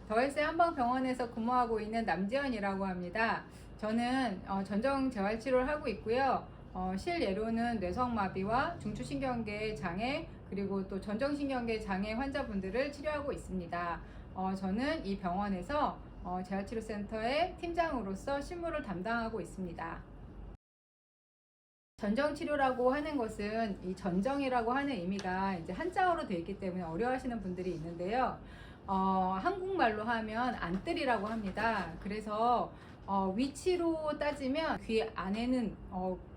더헬스 한방병원에서 근무하고 있는 남지연이라고 합니다. 저는 전정 재활 치료를 하고 있고요. 실예로는 뇌성마비와 중추신경계 장애 그리고 또 전정신경계 장애 환자분들을 치료하고 있습니다. 저는 이 병원에서 재활치료센터의 팀장으로서 실무를 담당하고 있습니다. 전정치료라고 하는 것은 이 전정이라고 하는 의미가 이제 한자어로 되어 있기 때문에 어려워하시는 분들이 있는데요. 한국말로 하면 안뜰이라고 합니다. 그래서 위치로 따지면 귀 안에는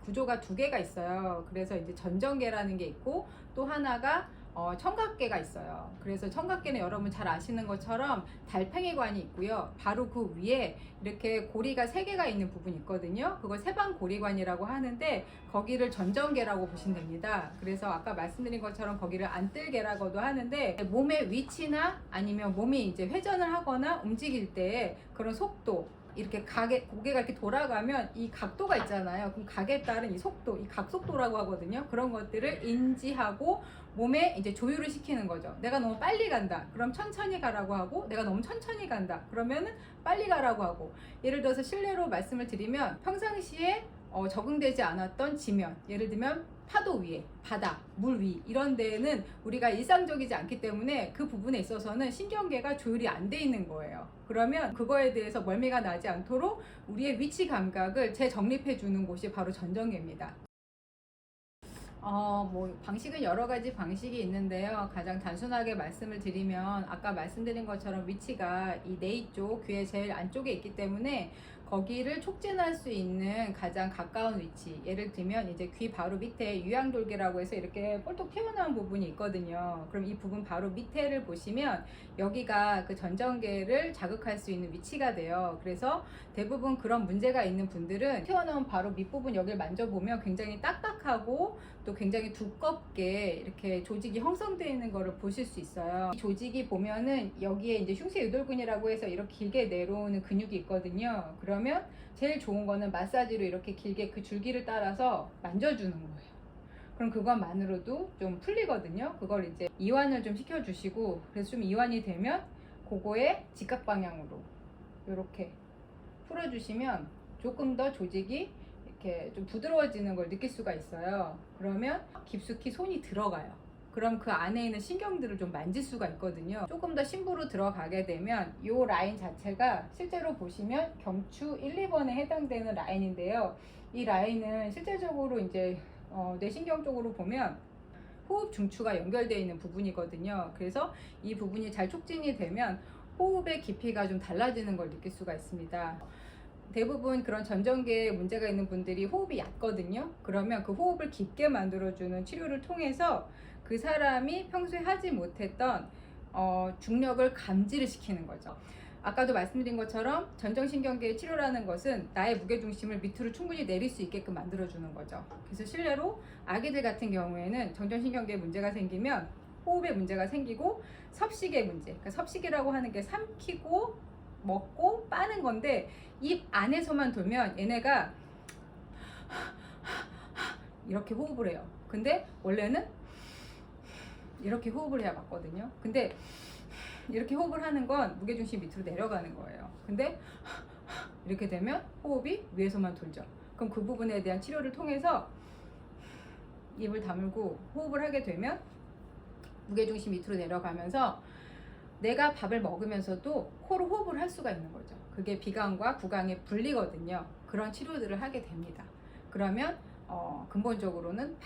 구조가 두 개가 있어요. 그래서 이제 전정계라는 게 있고 또 하나가 청각계가 있어요. 그래서 청각계는 여러분 잘 아시는 것처럼 달팽이관이 있고요. 바로 그 위에 이렇게 고리가 세 개가 있는 부분이 있거든요. 그걸 세방고리관이라고 하는데 거기를 전정계라고 보시면 됩니다. 그래서 아까 말씀드린 것처럼 거기를 안뜰계라고도 하는데 몸의 위치나 아니면 몸이 이제 회전을 하거나 움직일 때 그런 속도, 이렇게 고개가 이렇게 돌아가면 이 각도가 있잖아요. 그럼 각에 따른 이 속도, 이 각속도라고 하거든요. 그런 것들을 인지하고 몸에 이제 조율을 시키는 거죠. 내가 너무 빨리 간다. 그럼 천천히 가라고 하고, 내가 너무 천천히 간다. 그러면은 빨리 가라고 하고. 예를 들어서 실례로 말씀을 드리면 평상시에 적응되지 않았던 지면, 예를 들면 파도 위에, 바다, 물 위 이런 데에는 우리가 일상적이지 않기 때문에 그 부분에 있어서는 신경계가 조율이 안 돼 있는 거예요. 그러면 그거에 대해서 멀미가 나지 않도록 우리의 위치 감각을 재정립해 주는 곳이 바로 전정계입니다. 방식은 여러 가지 방식이 있는데요. 가장 단순하게 말씀을 드리면 아까 말씀드린 것처럼 위치가 이 네이 쪽, 귀의 제일 안쪽에 있기 때문에 거기를 촉진할 수 있는 가장 가까운 위치, 예를 들면 이제 귀 바로 밑에 유양돌개라고 해서 이렇게 볼록 튀어나온 부분이 있거든요. 그럼 이 부분 바로 밑에를 보시면 여기가 그 전정계를 자극할 수 있는 위치가 돼요. 그래서 대부분 그런 문제가 있는 분들은 튀어나온 바로 밑부분 여기를 만져보면 굉장히 딱딱하고 또 굉장히 두껍게 이렇게 조직이 형성되어 있는 거를 보실 수 있어요. 이 조직이 보면은 여기에 이제 흉쇄유돌근이라고 해서 이렇게 길게 내려오는 근육이 있거든요. 그러면 제일 좋은 거는 마사지로 이렇게 길게 그 줄기를 따라서 만져주는 거예요. 그럼 그것만으로도 좀 풀리거든요. 그걸 이제 이완을 좀 시켜주시고, 그래서 좀 이완이 되면 그거에 직각 방향으로 이렇게 풀어주시면 조금 더 조직이 이렇게 좀 부드러워지는 걸 느낄 수가 있어요. 그러면 깊숙이 손이 들어가요. 그럼 그 안에 있는 신경들을 좀 만질 수가 있거든요. 조금 더 심부로 들어가게 되면 이 라인 자체가 실제로 보시면 경추 1, 2번에 해당되는 라인인데요. 이 라인은 실제적으로 이제 뇌신경 쪽으로 보면 호흡 중추가 연결되어 있는 부분이거든요. 그래서 이 부분이 잘 촉진이 되면 호흡의 깊이가 좀 달라지는 걸 느낄 수가 있습니다. 대부분 그런 전정계에 문제가 있는 분들이 호흡이 얕거든요. 그러면 그 호흡을 깊게 만들어주는 치료를 통해서 그 사람이 평소에 하지 못했던 중력을 감지를 시키는 거죠. 아까도 말씀드린 것처럼 전정신경계의 치료라는 것은 나의 무게중심을 밑으로 충분히 내릴 수 있게끔 만들어주는 거죠. 그래서 실례로 아기들 같은 경우에는 전정신경계에 문제가 생기면 호흡에 문제가 생기고 섭식의 문제, 그러니까 섭식이라고 하는 게 삼키고 먹고 빠는 건데 입 안에서만 돌면 얘네가 이렇게 호흡을 해요. 근데 원래는 이렇게 호흡을 해야 맞거든요. 근데 이렇게 호흡을 하는 건 무게중심이 밑으로 내려가는 거예요. 근데 이렇게 되면 호흡이 위에서만 돌죠. 그럼 그 부분에 대한 치료를 통해서 입을 다물고 호흡을 하게 되면 무게중심 밑으로 내려가면서 내가 밥을 먹으면서도 코로 호흡을 할 수가 있는 거죠. 그게 비강과 구강의 분리거든요. 그런 치료들을 하게 됩니다. 그러면 근본적으로는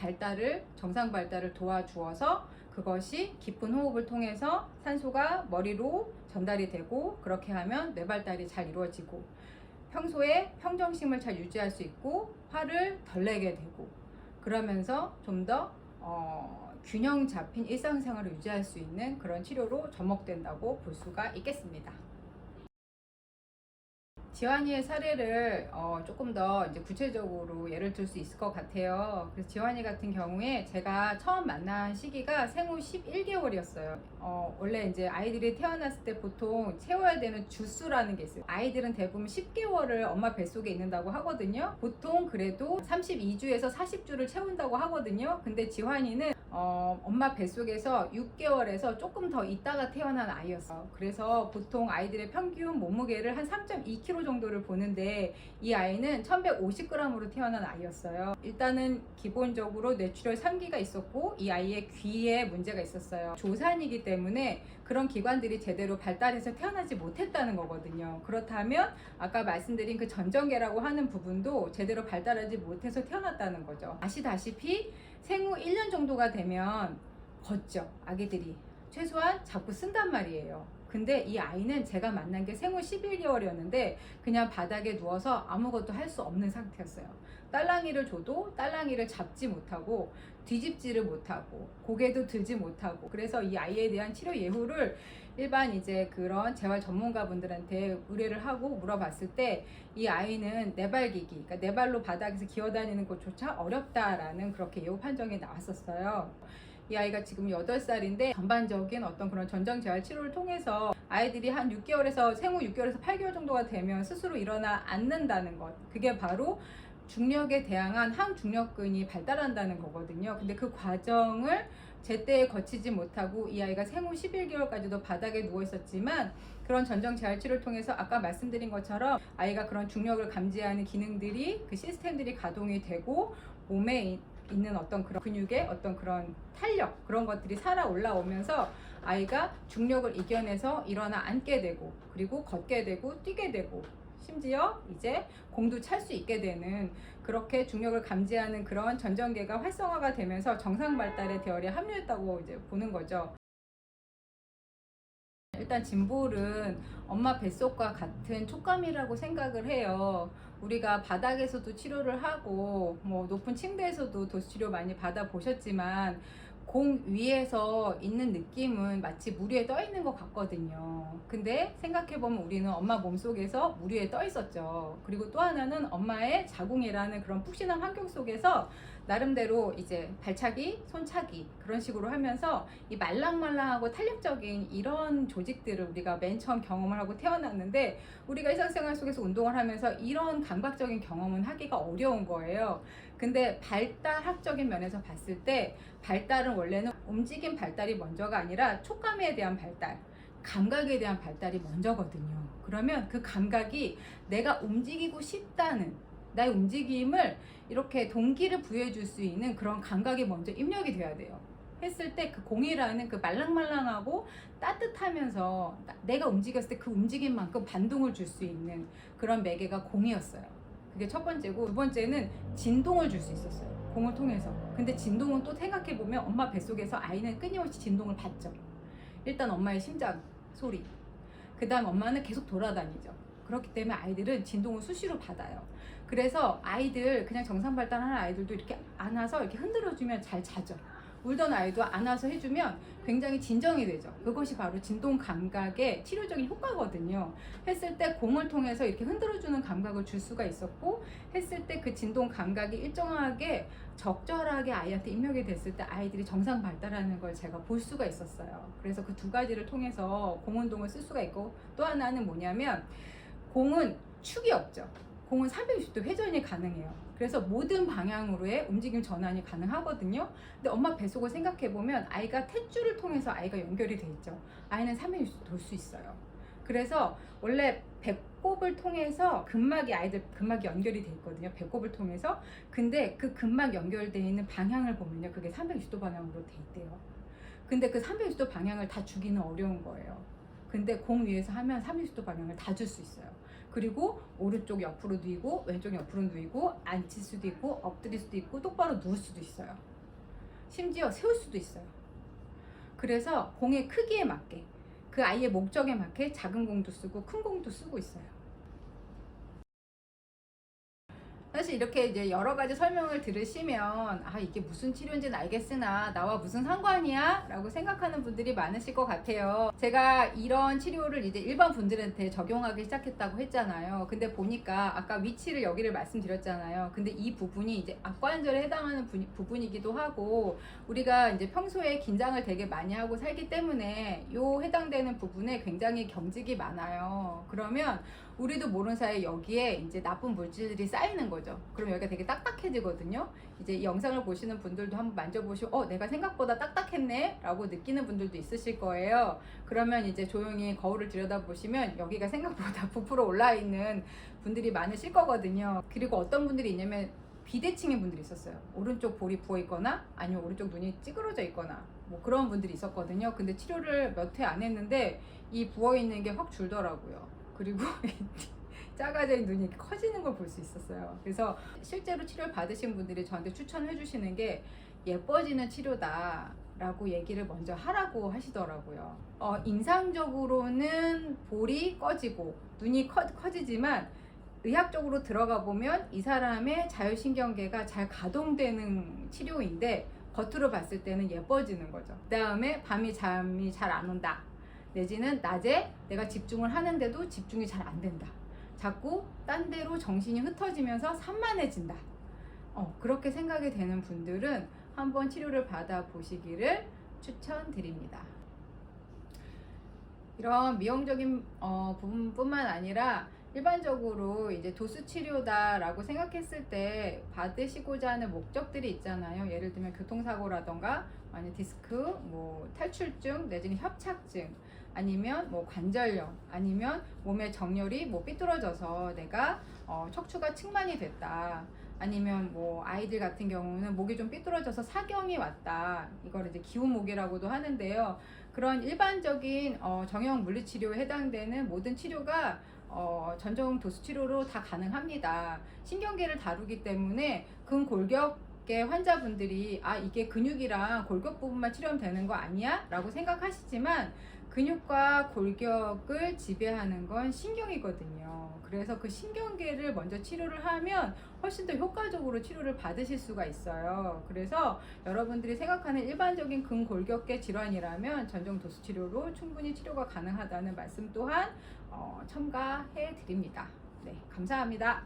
정상 발달을 도와주어서 그것이 깊은 호흡을 통해서 산소가 머리로 전달이 되고, 그렇게 하면 뇌 발달이 잘 이루어지고 평소에 평정심을 잘 유지할 수 있고 화를 덜 내게 되고, 그러면서 좀 더 균형 잡힌 일상생활을 유지할 수 있는 그런 치료로 접목된다고 볼 수가 있겠습니다. 지환이의 사례를 조금 더 이제 구체적으로 예를 들 수 있을 것 같아요. 그래서 지환이 같은 경우에 제가 처음 만난 시기가 생후 11개월이었어요. 원래 이제 아이들이 태어났을 때 보통 채워야 되는 주수라는 게 있어요. 아이들은 대부분 10개월을 엄마 뱃속에 있는다고 하거든요. 보통 그래도 32주에서 40주를 채운다고 하거든요. 근데 지환이는 엄마 뱃속에서 6개월에서 조금 더 있다가 태어난 아이였어요. 그래서 보통 아이들의 평균 몸무게를 한 3.2kg 정도를 보는데 이 아이는 1150g으로 태어난 아이였어요. 일단은 기본적으로 뇌출혈 3기가 있었고 이 아이의 귀에 문제가 있었어요. 조산이기 때문에 그런 기관들이 제대로 발달해서 태어나지 못했다는 거거든요. 그렇다면 아까 말씀드린 그 전정계라고 하는 부분도 제대로 발달하지 못해서 태어났다는 거죠. 아시다시피 생후 1년 정도가 되면 걷죠. 아기들이 최소한 잡고 쓴단 말이에요. 근데 이 아이는 제가 만난 게 생후 11개월이었는데 그냥 바닥에 누워서 아무것도 할 수 없는 상태였어요. 딸랑이를 줘도 딸랑이를 잡지 못하고 뒤집지를 못하고 고개도 들지 못하고, 그래서 이 아이에 대한 치료 예후를 일반 이제 그런 재활 전문가분들한테 의뢰를 하고 물어봤을 때 이 아이는 네발기기, 그러니까 네 발로 바닥에서 기어다니는 것조차 어렵다라는 그렇게 예후 판정이 나왔었어요. 이 아이가 지금 8살인데 전반적인 어떤 그런 전정재활 치료를 통해서 아이들이 한 6개월에서 생후 6개월에서 8개월 정도가 되면 스스로 일어나 앉는다는 것, 그게 바로 중력에 대항한 항중력근이 발달한다는 거거든요. 근데 그 과정을 제때 거치지 못하고 이 아이가 생후 11개월까지도 바닥에 누워 있었지만 그런 전정 재활 치료를 통해서 아까 말씀드린 것처럼 아이가 그런 중력을 감지하는 기능들이, 그 시스템들이 가동이 되고 몸에 있는 어떤 그런 근육의 어떤 그런 탄력, 그런 것들이 살아 올라오면서 아이가 중력을 이겨내서 일어나 앉게 되고 그리고 걷게 되고 뛰게 되고 심지어 이제 공도 찰 수 있게 되는, 그렇게 중력을 감지하는 그런 전정계가 활성화가 되면서 정상 발달의 대열에 합류했다고 이제 보는 거죠. 일단 짐볼은 엄마 뱃속과 같은 촉감이라고 생각을 해요. 우리가 바닥에서도 치료를 하고 뭐 높은 침대에서도 도수치료 많이 받아 보셨지만 공 위에서 있는 느낌은 마치 물 위에 떠 있는 것 같거든요. 근데 생각해보면 우리는 엄마 몸속에서 물 위에 떠 있었죠. 그리고 또 하나는 엄마의 자궁이라는 그런 푹신한 환경 속에서 나름대로 이제 발차기, 손차기 그런 식으로 하면서 이 말랑말랑하고 탄력적인 이런 조직들을 우리가 맨 처음 경험을 하고 태어났는데, 우리가 일상생활 속에서 운동을 하면서 이런 감각적인 경험은 하기가 어려운 거예요. 근데 발달학적인 면에서 봤을 때 발달은 원래는 움직임 발달이 먼저가 아니라 촉감에 대한 발달, 감각에 대한 발달이 먼저거든요. 그러면 그 감각이 내가 움직이고 싶다는 나의 움직임을 이렇게 동기를 부여해 줄 수 있는 그런 감각이 먼저 입력이 돼야 돼요. 했을 때 그 공이라는 그 말랑말랑하고 따뜻하면서 내가 움직였을 때 그 움직임만큼 반동을 줄 수 있는 그런 매개가 공이었어요. 그게 첫 번째고, 두 번째는 진동을 줄 수 있었어요. 공을 통해서. 근데 진동은 또 생각해보면 엄마 뱃속에서 아이는 끊임없이 진동을 받죠. 일단 엄마의 심장 소리, 그 다음 엄마는 계속 돌아다니죠. 그렇기 때문에 아이들은 진동을 수시로 받아요. 그래서 아이들, 그냥 정상 발달하는 아이들도 이렇게 안아서 이렇게 흔들어주면 잘 자죠. 울던 아이도 안아서 해주면 굉장히 진정이 되죠. 그것이 바로 진동 감각의 치료적인 효과거든요. 했을 때 공을 통해서 이렇게 흔들어주는 감각을 줄 수가 있었고, 했을 때 그 진동 감각이 일정하게 적절하게 아이한테 입력이 됐을 때 아이들이 정상 발달하는 걸 제가 볼 수가 있었어요. 그래서 그 두 가지를 통해서 공운동을 쓸 수가 있고, 또 하나는 뭐냐면 공은 축이 없죠. 공은 360도 회전이 가능해요. 그래서 모든 방향으로의 움직임 전환이 가능하거든요. 근데 엄마 뱃속을 생각해보면 아이가 탯줄을 통해서 아이가 연결이 돼 있죠. 아이는 360도 돌 수 있어요. 그래서 원래 배꼽을 통해서 근막이, 아이들 근막이 연결이 돼 있거든요. 배꼽을 통해서. 근데 그 근막 연결되어 있는 방향을 보면요, 그게 360도 방향으로 돼 있대요. 근데 그 360도 방향을 다 주기는 어려운 거예요. 근데 공 위에서 하면 360도 방향을 다 줄 수 있어요. 그리고 오른쪽 옆으로 누이고 왼쪽 옆으로 누이고 앉힐 수도 있고 엎드릴 수도 있고 똑바로 누울 수도 있어요. 심지어 세울 수도 있어요. 그래서 공의 크기에 맞게, 그 아이의 목적에 맞게 작은 공도 쓰고 큰 공도 쓰고 있어요. 사실 이렇게 이제 여러 가지 설명을 들으시면 아 이게 무슨 치료인지는 알겠으나 나와 무슨 상관이야? 라고 생각하는 분들이 많으실 것 같아요. 제가 이런 치료를 이제 일반 분들한테 적용하기 시작했다고 했잖아요. 근데 보니까 아까 위치를 여기를 말씀드렸잖아요. 근데 이 부분이 이제 악관절에 해당하는 부분이기도 하고 우리가 이제 평소에 긴장을 되게 많이 하고 살기 때문에 요 해당되는 부분에 굉장히 경직이 많아요. 그러면 우리도 모르는 사이에 여기에 이제 나쁜 물질들이 쌓이는 거죠. 그럼 여기가 되게 딱딱해지거든요. 이제 이 영상을 보시는 분들도 한번 만져보시고 내가 생각보다 딱딱했네 라고 느끼는 분들도 있으실 거예요. 그러면 이제 조용히 거울을 들여다보시면 여기가 생각보다 부풀어 올라 있는 분들이 많으실 거거든요. 그리고 어떤 분들이 있냐면 비대칭인 분들이 있었어요. 오른쪽 볼이 부어 있거나 아니면 오른쪽 눈이 찌그러져 있거나 뭐 그런 분들이 있었거든요. 근데 치료를 몇 회 안 했는데 이 부어 있는 게 확 줄더라고요. 그리고 작아져 있는 눈이 커지는 걸 볼 수 있었어요. 그래서 실제로 치료를 받으신 분들이 저한테 추천해 주시는 게 예뻐지는 치료다 라고 얘기를 먼저 하라고 하시더라고요. 임상적으로는 볼이 꺼지고 눈이 커지지만 의학적으로 들어가 보면 이 사람의 자율신경계가 잘 가동되는 치료인데 겉으로 봤을 때는 예뻐지는 거죠. 그 다음에 밤이 잠이 잘 안 온다. 내지는 낮에 내가 집중을 하는데도 집중이 잘 안 된다. 자꾸 딴 데로 정신이 흩어지면서 산만해진다. 그렇게 생각이 되는 분들은 한번 치료를 받아 보시기를 추천드립니다. 이런 미용적인 부분뿐만 아니라 일반적으로 이제 도수 치료다라고 생각했을 때 받으시고자 하는 목적들이 있잖아요. 예를 들면 교통사고라던가 아니면 디스크, 뭐 탈출증 내지는 협착증, 아니면 뭐 관절염, 아니면 몸의 정렬이 뭐 삐뚤어져서 내가 척추가 측만이 됐다. 아니면 뭐 아이들 같은 경우는 목이 좀 삐뚤어져서 사경이 왔다. 이걸 이제 기운목이라고도 하는데요. 그런 일반적인 정형 물리치료에 해당되는 모든 치료가 전정 도수치료로 다 가능합니다. 신경계를 다루기 때문에 근골격계 환자분들이 이게 근육이랑 골격 부분만 치료하면 되는 거 아니야? 라고 생각하시지만 근육과 골격을 지배하는 건 신경이거든요. 그래서 그 신경계를 먼저 치료를 하면 훨씬 더 효과적으로 치료를 받으실 수가 있어요. 그래서 여러분들이 생각하는 일반적인 근골격계 질환이라면 전정 도수 치료로 충분히 치료가 가능하다는 말씀 또한 첨가해 드립니다. 네, 감사합니다.